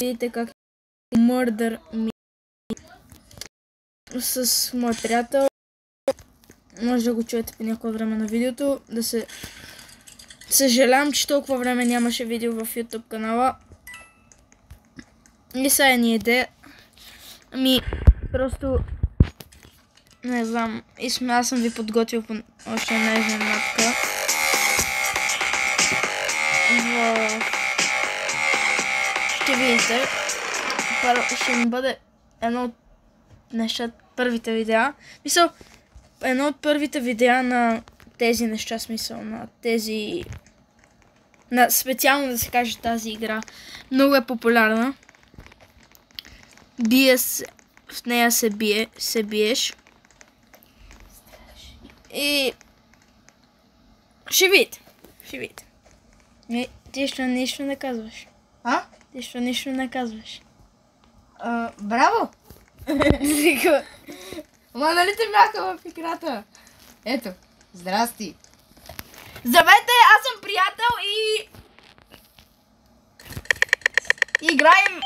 видите как е Murder Me с мой приятел. Може да го чуете по някое време на видеото. Съжалявам, че толкова време нямаше видео в YouTube канала. И сега ни идея. Просто не знам. Аз съм ви подготвил по още една изненадка. Ще видите. Ще ми бъде едно от първите видеа. Едно от първите видеа на тези неща, на тези... специално да се каже тази игра. Много е популярна. В нея се биеш. И... Ще видите. Ти ще нищо не казваш. А? Ти ще нищо не казваш. Браво! Ама нали те бяха в играта? Ето, здрасти! Здравейте, аз съм приятел и... играем...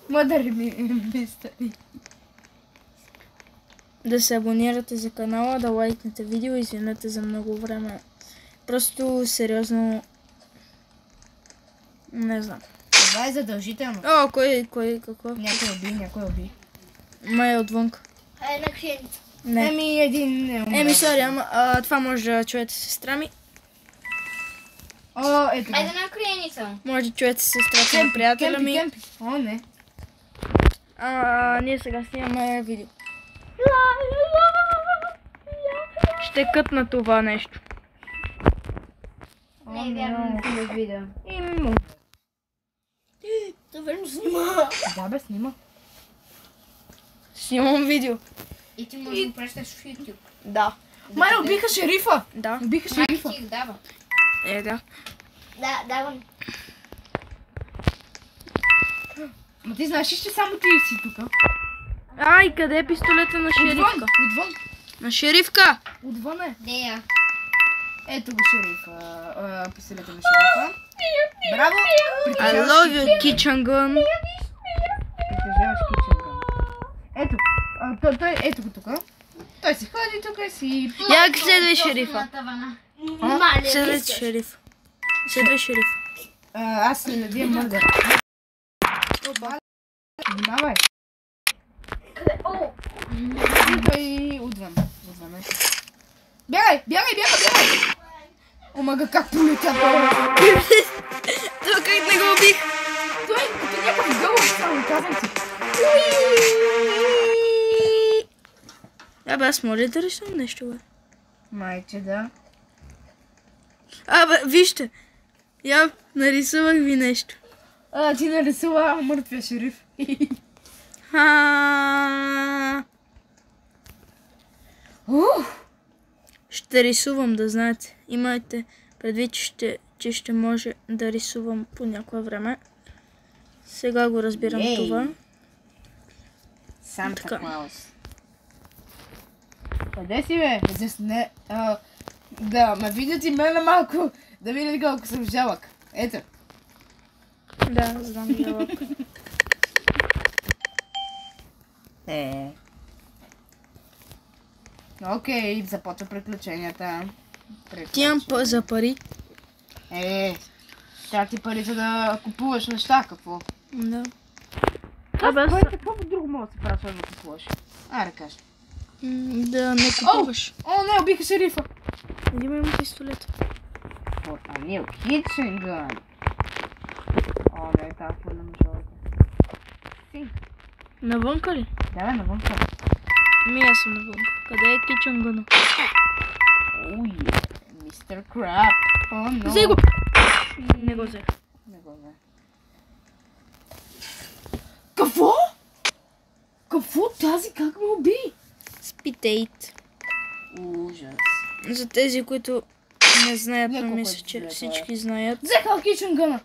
Мъдър мистери. Да се абонирате за канала, да лайкнете видео, извинете за много време. Просто сериозно... Не знам. Това е задължително. О, какво? Някой уби. Май отвънка. Една криеница. Не. Един не умре. Сори, ама това може да чуете сестра ми. О, ето. Айде на криеница. Може да чуете сестрата на приятеля ми. Кемпи. О, не. Ние сега снимаме видео. Ще кътна това нещо. Не е вярно, не съм видео. Да верно снима. Да бе, снима. Снимам видео. И ти можеш да го пращаш в YouTube. Да. Майна, убиха шерифа! Да. Убиха шерифа. Майка ти дава. Да. Да, давам. Ма ти знаеш ли, че само ти си тук? Ай, къде е пистолета на шерифка? Отвън. На шерифка! Отвън е. Дея. Ето го шерифа. Пистолета на шерифа. Браво! I love you, kitchen gun. Притежаваш kitchen gun. Ето. Той, ето го тук. Той си ходи тук и си... Як следвай шерифа? Следвай Следвай шериф. Следвай шериф. Аз следя мърдър. Опа. Внимавай. Той отвън. Бягай! Омага, как пролетя това? Това как не го убих? Той е някакъв гълъб, само казвам ти. Абе, аз моля да рисувам нещо, бе. Майче, да. Абе, вижте. Я нарисувах ви нещо. Ти нарисува мъртвия шериф. Ще рисувам, да знаете. Имайте предвид, че ще може да рисувам по някое време. Сега го разбирам това. Санта Клаус. Къде си, бе? Да, ме видят и мене малко. Да видят колко съм жалък. Ето. Да, знам жалък. Окей, започва приключенията. Ти имам за пари. Трябва ти пари за да купуваш неща, какво? Да. Какво друго мога да се прави, да купуваш? Аре, кажи. Да не купуваш. О, не, убиха шерифа. Има пистолет. А не, kitchen gun. О, не, тази фурна мъжовете. Навънка ли? Да, бе, навънка. Аз съм навънка. Къде е kitchen gun? Мистер Краб. О, но. Взе го! Не го взех. Какво? Какво? Тази как ме уби? Спитейт. Ужас. За тези, които не знаят, но мисля, че всички знаят. Взеха kitchen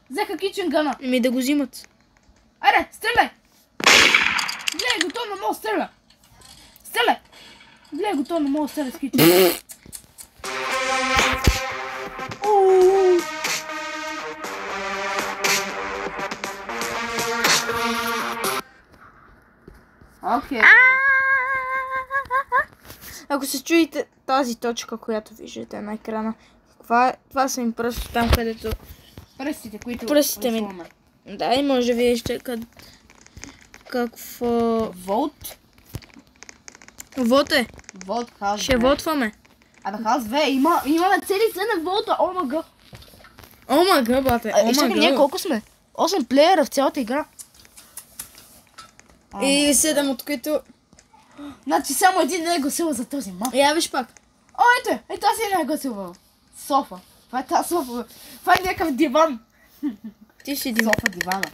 gun. Да го взимат. Аре, стреляй! Гледай, готов не мога да стреля. Гледай, готов не мога да стреля с kitchen. Окей. Ако се чуете тази точка, която виждате на екрана, това са ми просто там, където... Пръстите, които Пръстите ми. рисуваме. Да, и може да видите какво... Волт. Вот е. Волт хаус. Ще вотваме. Абе, хаус 2. Имаме цели 7 волта. Омага. Омага, бате. Чакай, ние колко сме? 8 плеера в цялата игра. И 7 от които... Значи само един не е гласува за този мап. Я виж пак. О, ето! Е, тази не е гласувала. Софа. Това е тази софа. Това е някакъв диван. Ти си един. Софа дивана.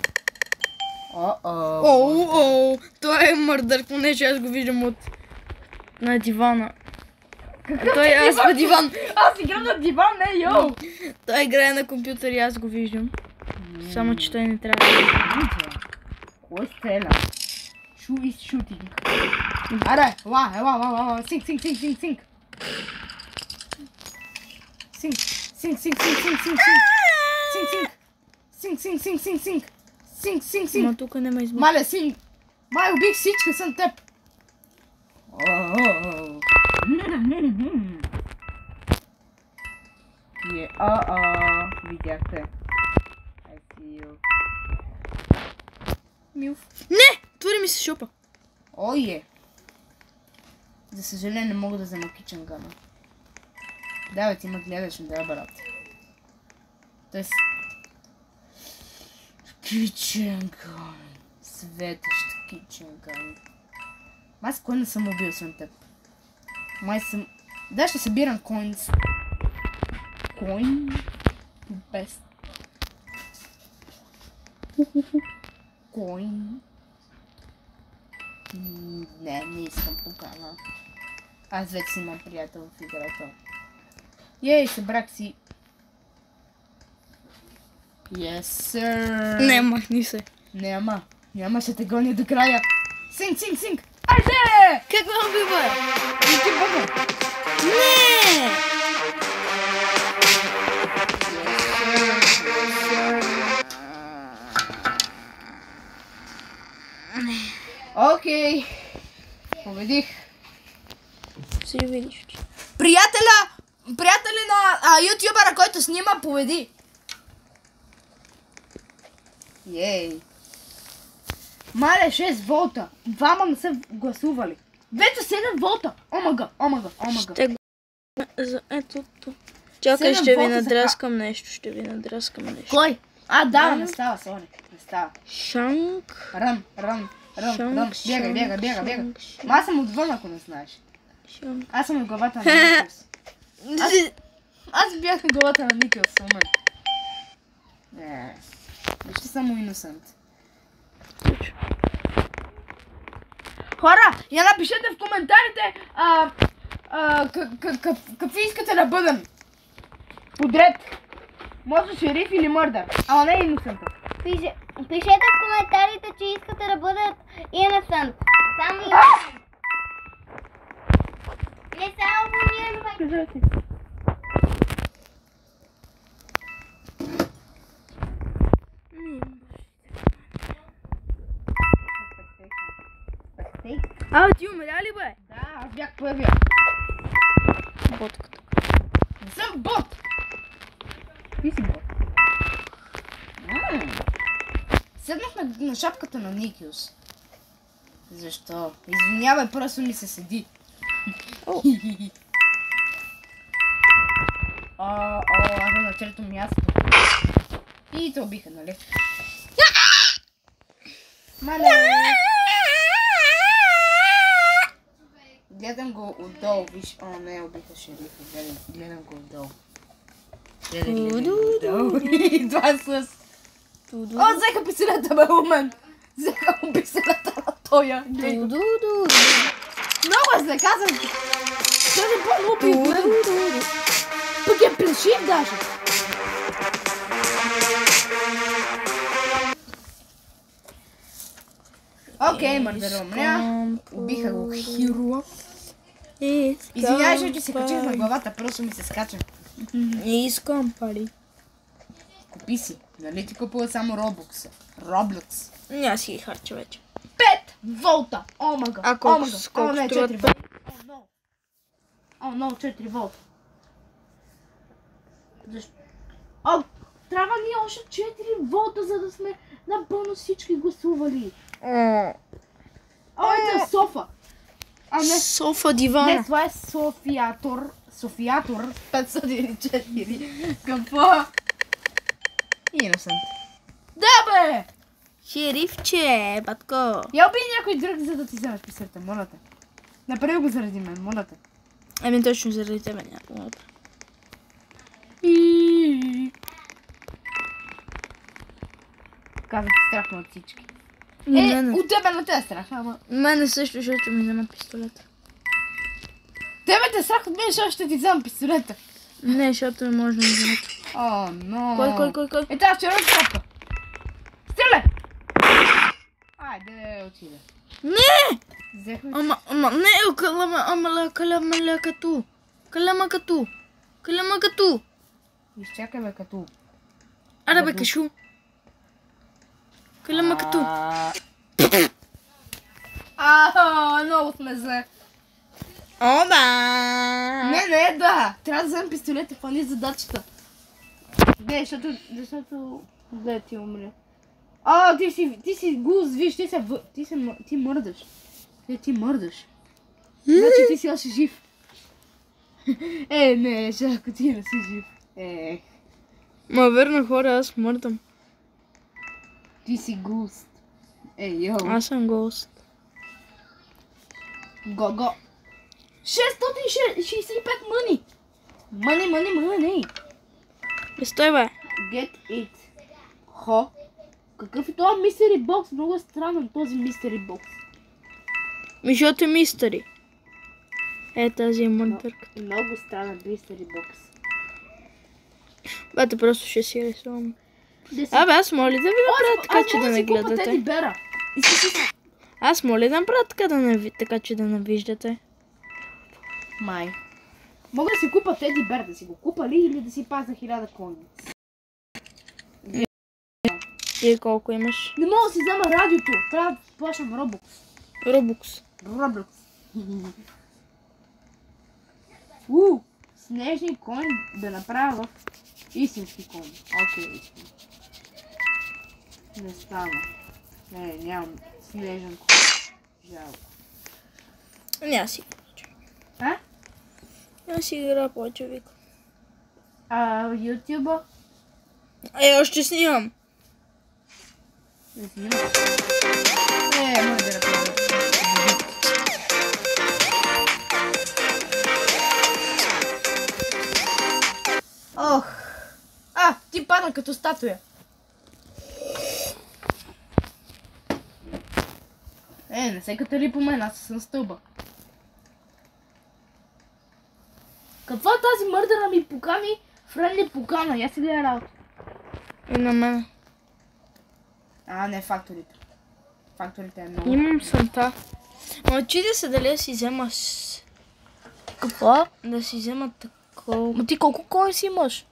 Оу, това е мърдър, понеже аз го виждам от... на дивана. Той аз на диван. Аз играм на диван, не, йоу! Той играе на компютър и аз го виждам. Само, че той не трябва да види. Кой стреля? Who is shooting? Аре, ела, синк. Синк. Ма тук не ме измък. Маля, синк. Май, убих всички, съм теб. Видяхте. I see you. Милф. Не! Твори ми се шопа. Ое! За съжаление не мога да взема кичен гана. Да, бе, ти ме гледаш, да, брат. Тоест... Кичен ган. Светещ кичен ган. Май с кой не съм убил съм теб? Май съм... Да, ще събирам коинс. Коин? Без. Коин. Не искам покана. Аз вече си имам приятел в играта. Ей, събрах си. Yes, sir. Не, махни се. Няма, ще те гоня до края. Синк. Айде! Как го убива? И ти бъде. Не! Окей. Победих. Си видиш. Приятеля на ютубъра, който снима, победи. Ей. Мале, 6 волта. Двама не са гласували. Вече 7 волта. Омага. Ще го... за ето тук. Чакай, 7 ще ви волта за надраскам нещо. Кой? Да, не става, сори. Не става. Шанк. Рън. Бягай. Ма аз съм отвън, ако не знаеш. Шанк. Аз съм в главата на Никос. Аз бях на главата на Никос в момент. Вижте само иносент. Хора, я напишете в коментарите какви искате да бъдем. Подред. Може шериф или мърдър. Ама не иносент. Пишете в коментарите, че искате да бъдат innocent. Само innocent. Не само innocent. Ти умря ли, бе? Да, аз бях първия. Ботката. Не съм бот. Ти си бот. Седнах на шапката на Никиус. Защо? Извинявай, просто ми се седи. Аз съм на трето място. И те убиха, нали? Мале! Гледам го отдолу, виж. Не, убиха шерифа. Гледам го отдолу. И това с... взеха писалята, бе, момент. Взеха му писалята на тоя. Много е зле, казвам ти. Този по-глупи от мен. Пък е плешив даже. Окей, мърдър умря. Убиха го хируа. Извинявай, че се качих на главата, просто ми се скача. Не искам пари. Купи си. Нали ти купува само Roblox? Не, аз си ги харча вече. 5 волта! О, мага! А колко струват 4 волта. О, но, 4 волта. Защо? О, трябва ни още 4 волта, за да сме напълно всички гласували. О, ето е софа. А не, Софа дивана. не, това е Софиатор. Софиатор 504. Какво? Innocent. Да, бе! Шерифче, батко. Я убий някой друг, за да ти вземеш писарта, моля те. Направи го заради мен, моля те. Ами точно заради тебе няма. Каза ти страхно от всички. Мене. От тебе не те е страх, ама... Мене също, защото ми взема пистолета. Тебе те е страх от мен, защото ще ти взема пистолета. Не, защото не може да ми вземат. О, но... Кой? Е, тази червената копка. Стреляй! Айде, отиде. Не! Взехме... Ама, не, калама като. Изчакай, бе, като... Аре бе, кашу. Калама като. Много сме зле. Оба! Не, да. Трябва да вземем пистолет и фани задачата. Не, защото... Гледай, ти умре. Ти си гуз, виж, ти мърдаш. Ти мърдаш. Значи ти си още жив. Не, Шарко, ти не си жив. Ма верно хора, аз мърдам. Ти си густ. Йо. Аз съм гост. Го. 665 мъни. Мъни. Стой бе. Get it. Хо. Какъв е това мистери бокс? Много е странен този мистери бокс. Защото е мистери. Тази е мърдърката. Много странен мистери бокс. Бате, просто ще си рисувам. Абе, аз моля да ви направя така, че да не гледате. Аз моля да направя така, че да не виждате. Май. Мога да си купа Теди Бер, да си го купа ли или да си пазя 1000 кони? И колко имаш? Не мога да си взема радиото, трябва да плащам Робукс. Снежни кони да направя в истински кони. Окей. Не стана. Нямам снежен кон. Жалко. Няма си. Няма си игра повече, вика. Ютуба? Още снимам. Не снимам. Може да направя. Ох. Ти падна като статуя. Не се катали по мен, аз съм стълба. Какво е тази мърдъра ми покани? Френли покана, я си гледа работа. И на мен. Не, факторите. Факторите е много. Имам сънта. Ма чуди се дали да си взема с... Какво? Да си взема такова... Ма ти колко кони си имаш?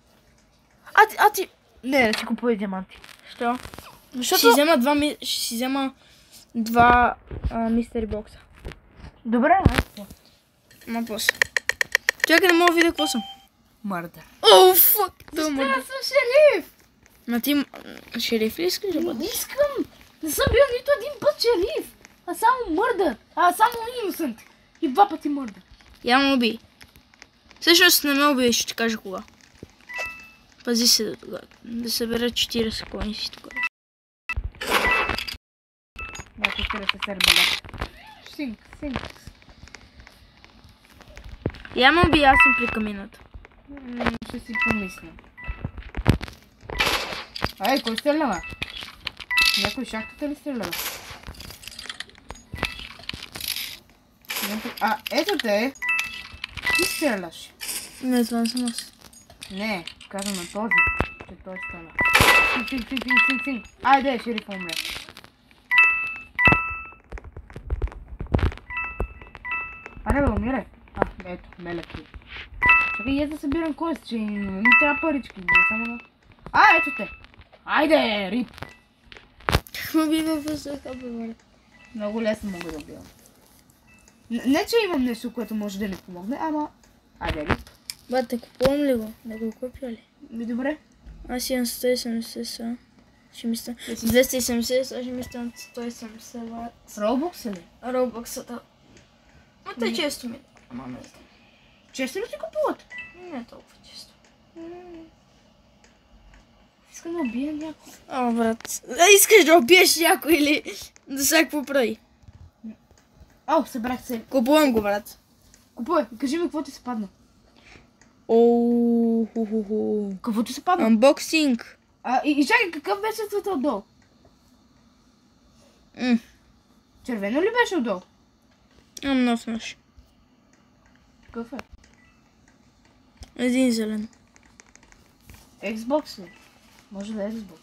Ти... Не си купувай диаманти. Що? Защото... Ще си взема два мистери бокса. Добре, Ма после. Чакай, не мога да видя какво съм. Мърдър. О, фак! Това Аз мърдър. съм шериф! Ма ти шериф ли искаш да Не бъдеш? искам! Не съм бил нито един път шериф! А само мърдър! Само innocent! И 2 пъти мърдър. Я ме убий. Всъщност не ме убий, ще ти кажа кога. Пази се да тогава. Да събера 40 кони си тогава. Някой ще да се сърбалят. Синк. Я ме убий, аз съм при камината. Ще си помисля. Кой стрелява? Някой шахтата ли стрелява? Ето те! Ти стреляш. Не, това не съм аз. Не, казвам на този, че той стреля. Синк. Айде, шериф умре. Аре бе, умирай. Ето, мелек ти. Чакай, да събирам кост, че не ми трябва парички. Не само да... ето те. Айде, рип. Ме би във въздуха, бе, моля. Много лесно мога да убивам. Не, че имам нещо, което може да ни помогне, ама... Айде ли? Бате, купувам ли го? Да го купя ли? Добре. Аз имам 170 са. Ще мисля... 270, сега ще мисля 170 бат. С Roblox ли? Роубъксата. Ма те често ми. Ама не знам. Често ли ти купуват? Не толкова често. Искам да убия някой. О, брат. Искаш да убиеш някой или да всякакво прави? О, събрах се. Купувам го, брат. Купувай, кажи ми какво ти се падна. Оу, ху-ху-ху. Какво ти се падна? Unboxing. И чакай, какъв беше цвета отдолу? Червено ли беше отдолу? Имам нов нож. Какъв е? Един зелен. Xbox ли? Може да е Xbox.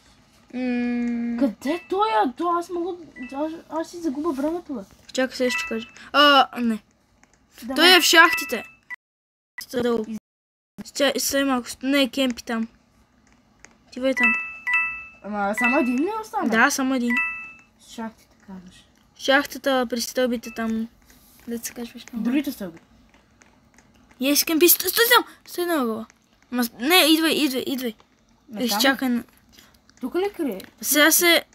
Къде е той? Аз мога... Аз си загубя времето, бе. Чакай се ще кажа. Не. Давай. Той е в шахтите. Стадъл. Стай малко. Не, кемпи там. Отивай там. Ама само един ли остана? Да, само един. Шахтите казваш. Шахтата при стълбите там. Да се качваш там. Другите стълби. Yes, кемпи. Стой там. Стой на ъгъла. Не, идвай. Изчакай. Тук ли крие? Сега се...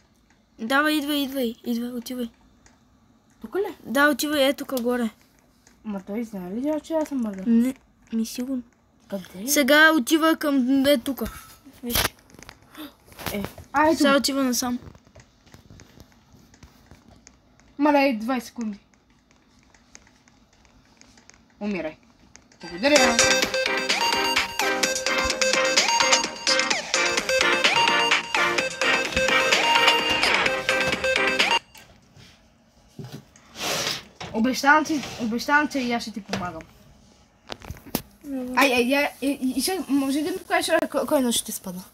Давай, идвай. Отивай. Тук ли? Да, отивай, тук горе. Ма той знае ли, че аз съм мърда? Не, ми сигурно. Къде? Сега отива към... тук. Виж. Ето. Сега отива насам. Малей, 20 секунди. Умирай. Благодаря. Обещавам, че и аз ще ти помагам. Може да ми покажеш кой нож ще ти спада?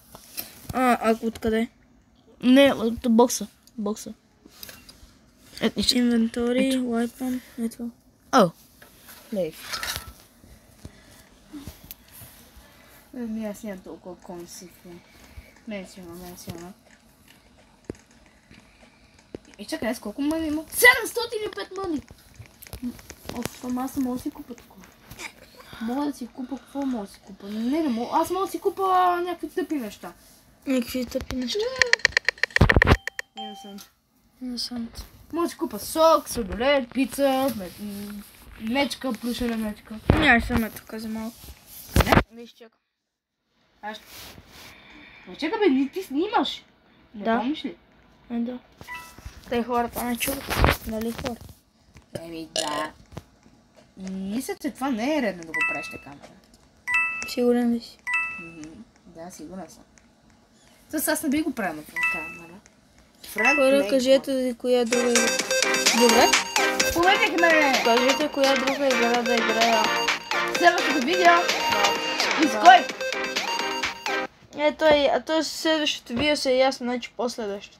Ако откъде? Не, от бокса. Инвентори, weapon, ето. О, лейф. Аз нямам толкова консифи. Не си има. И чакай, аз колко мъни има? 705 мъни! Ама аз мога да си купа такова. Мога да си купа, какво мога да си купа? Не мога, аз мога да си купа някакви тъпи неща. Някакви тъпи неща? Не съм. Мога да си купа сок, сладолед, пица, мечка, плюшена мечка. Нямаш да тук за малко. Не изчакам. Чакай бе, ти снимаш. Не помниш ли? Да. Те хората не чуват. Нали хора? Да. Мисля, че това не е редно да го правиш така. Сигурен ли си? Да, сигурен съм. Тоест аз не би го правил на камера. Хора, кажете коя друга игра. Добре? Povedихме! Кажете коя друга игра да играя. Следващото видео. И с кой? То е следващото видео се е ясно, значи последващото.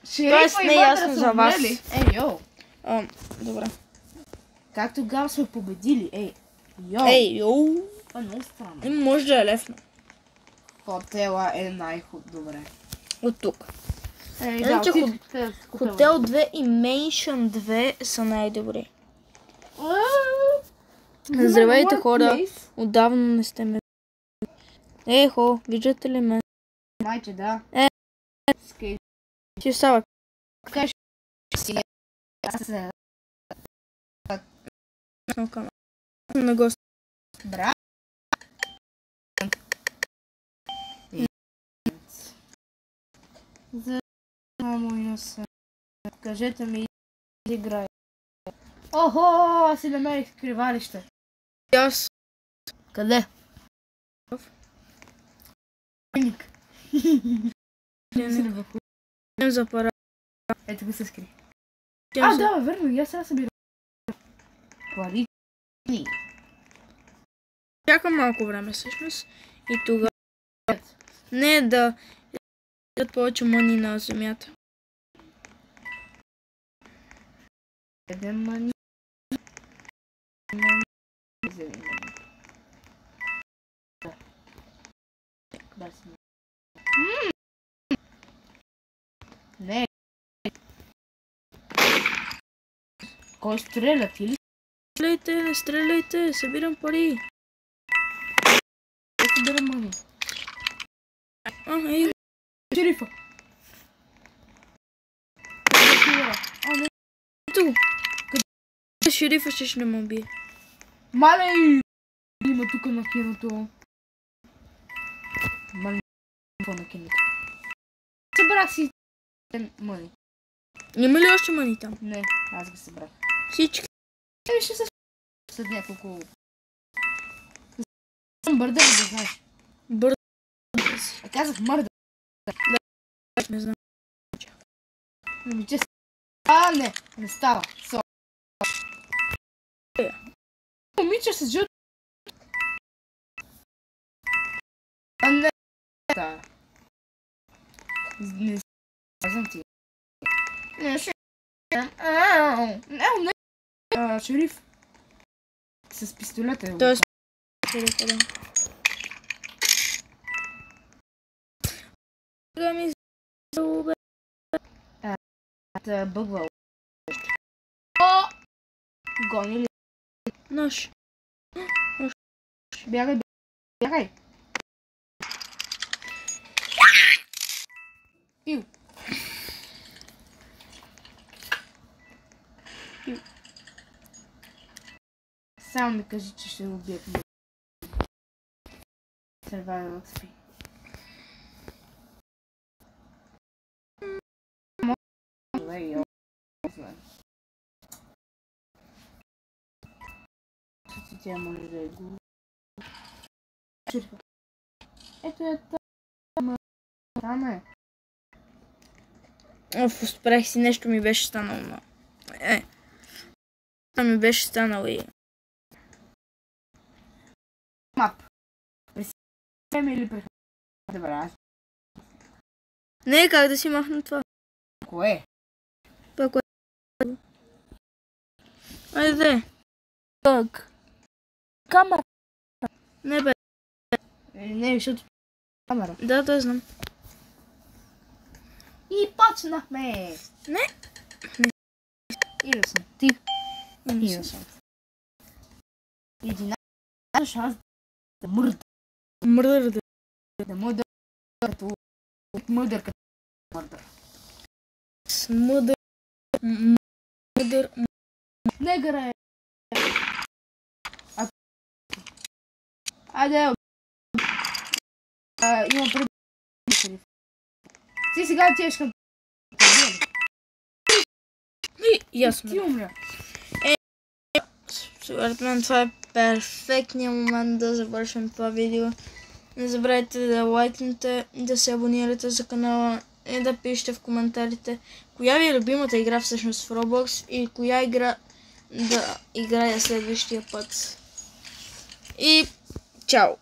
Шерифа не е ясно за вас. Йоу. Добре. Как тогава сме победили? Йоу. Това е много странно. Може да е левно. Хотела е добре. От тук. Да, Хотел 2 и Mansion 2 са най-добри. Здравейте хора, отдавна не сте ме. Ехо, виждате ли ме? Майче, да. Ти става. Кажеш си. Аз се... На гост. Бра. За моя се. Кажете ми играй. Охо, аз си намерих скривалище. Аз. Къде? Ник. За пара. Ето го се скри. Да, верно, и аз сега събирам. Пари. Чакам малко време всъщност и тогава не да дадат повече мъни на земята. Еден мъни. Не. Кой стреля, ти ли? Стреляйте, не стреляйте, събирам пари. Ето събирам мани. Ей, Шерифа. не. Ето. Къде шерифа ще ме убие? Мале! Има тук на киното. Мале, на киното. Събрах си мани. Има ли още мани там? Не, аз ги събрах. Всички. Ще се след няколко... Съм бърдър, да знаеш. Бързо. Казах мърдър. Не знам. Момиче с... не става. Момиче с жълто. Не става. Не казвам ти. Не, шериф. С пистолета. Той е шерифа, да. Сега ми заубе. Бъгвал. Гони ли? Нож. Бягай, бягай. Пил. Само ми кажи, че ще го убият. Survival XP. Тя може да е го... Ето е там е. Оф, успрех си, нещо ми беше станало. Това ми беше станало и... Мап. Пресваме или прехваме? Добре, аз... Не, как да си махна това? Кое? Това кое? Айде. Как? Камера. Не бе. Не, защото... Камера. Да, знам. И почнахме! Не. Ида съм. Ти. Ида съм. 11 шанс да мърда. Мърдър да. Да мърда като... Мърдър като мърдър. Смъдър. Мърдър. Негър е. Айде. Има преди. Ти сега отиваш към... И аз Ти умря. Според мен това е перфектният момент да завършим това видео. Не забравяйте да лайкнете, да се абонирате за канала и да пишете в коментарите коя ви е любимата игра всъщност в Roblox и коя игра да играя следващия път. И чао!